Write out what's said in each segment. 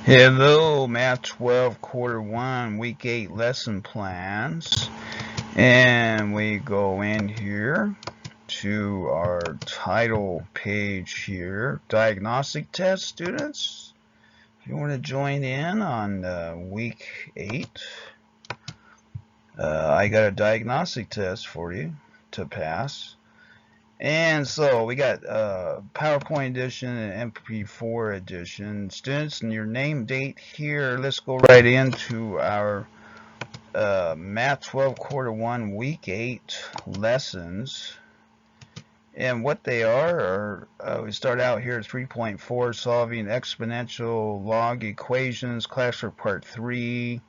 Hello, Math 12 Quarter 1 Week 8 lesson plans, and we go in here to our title page here, diagnostic test students. If you want to join in on week 8, I got a diagnostic test for you to pass. And so we got PowerPoint edition and MP4 edition. Students, and your name date here. Let's go right into our Math 12 Quarter 1 Week 8 lessons. And what they are we start out here at 3.4, solving exponential log equations, classwork part 3.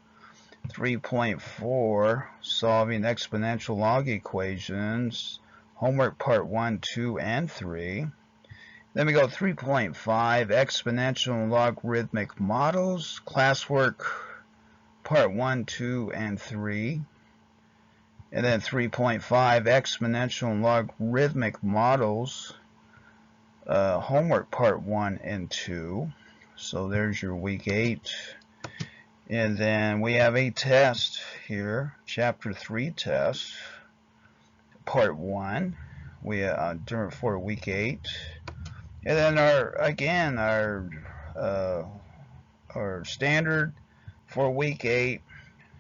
3.4, solving exponential log equations. Homework part 1, 2, and 3. Then we go 3.5, exponential and logarithmic models, classwork part 1, 2, and 3. And then 3.5, exponential and logarithmic models, homework part 1 and 2. So there's your week 8. And then we have a test here, chapter 3 test. Part 1, we for week 8, and then our standard for week 8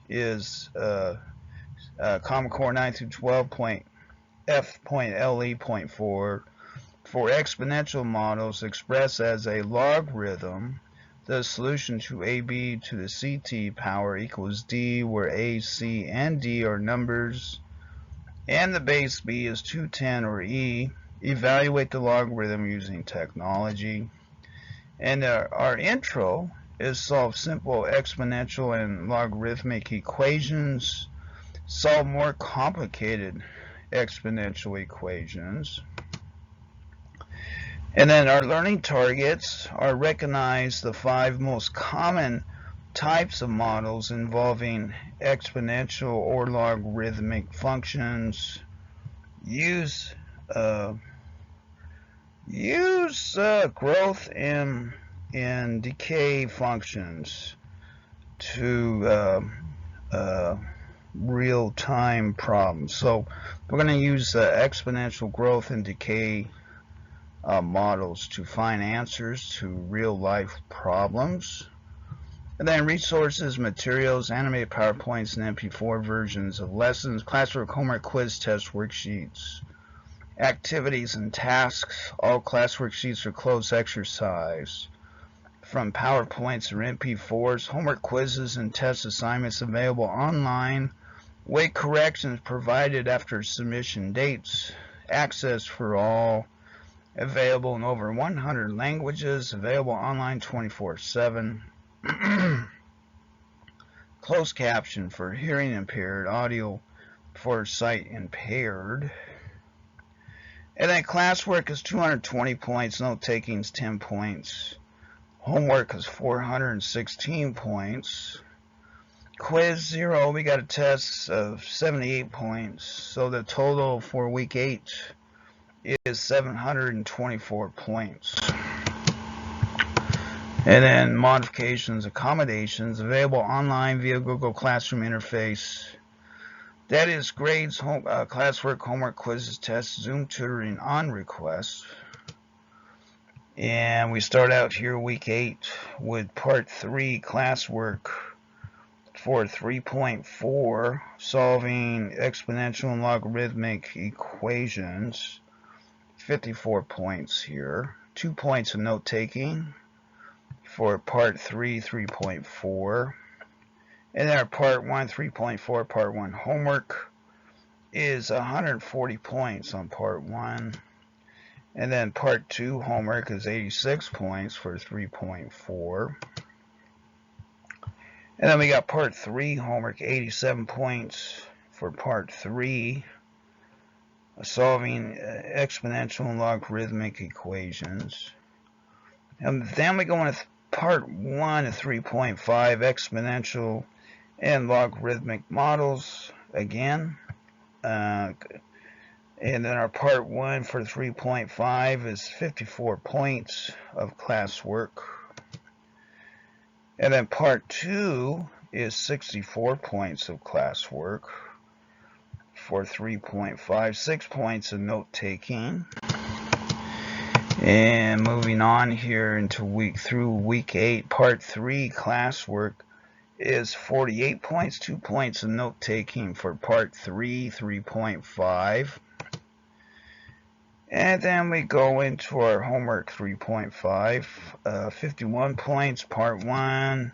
is Common Core 9 through 12.f.le.4 for exponential models expressed as a logarithm. The solution to AB to the CT power equals D, where A, C, and D are numbers, and the base B is 210 or E. Evaluate the logarithm using technology. And our intro is solve simple exponential and logarithmic equations, solve more complicated exponential equations. And then our learning targets are recognize the 5 most common types of models involving exponential or logarithmic functions. Use growth and decay functions to real-time problems. So we're going to use exponential growth and decay models to find answers to real-life problems. And then resources, materials, animated PowerPoints, and MP4 versions of lessons, classwork, homework, quiz, test, worksheets, activities, and tasks. All classwork sheets are closed exercise. From PowerPoints or MP4s, homework quizzes and test assignments available online. Weight corrections provided after submission dates. Access for all. Available in over 100 languages. Available online 24/7. Closed caption for hearing impaired, audio for sight impaired. And then classwork is 220 points, note taking is 10 points. Homework is 416 points. Quiz 0, we got a test of 78 points. So the total for week 8 is 724 points. And then modifications, accommodations, available online via Google Classroom interface. That is grades, classwork, homework, quizzes, tests, Zoom tutoring on request. And we start out here week 8 with part 3 classwork for 3.4, solving exponential and logarithmic equations. 54 points here. 2 points of note taking for part 3, 3.4. And then our part 1, 3.4, part 1 homework is 140 points on part 1. And then part 2 homework is 86 points for 3.4. And then we got part 3 homework, 87 points for part 3, solving exponential and logarithmic equations. And then we go into part 1 of 3.5, exponential and logarithmic models again. And then our part 1 for 3.5 is 54 points of classwork. And then part 2 is 64 points of classwork for 3.5, 6 points of note taking. And moving on here into week 8, part 3 classwork is 48 points, 2 points of note taking for part 3, 3.5. And then we go into our homework 3.5, 51 points, part 1.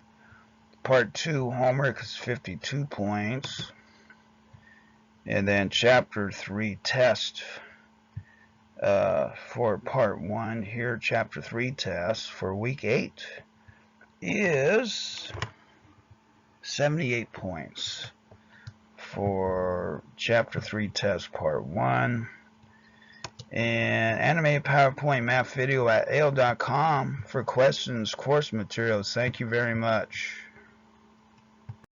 Part 2 homework is 52 points. And then chapter 3 test for part 1 here, chapter 3 test for week 8 is 78 points for chapter 3 test part 1. And animated PowerPoint math video at AL.com for questions, course materials. Thank you very much.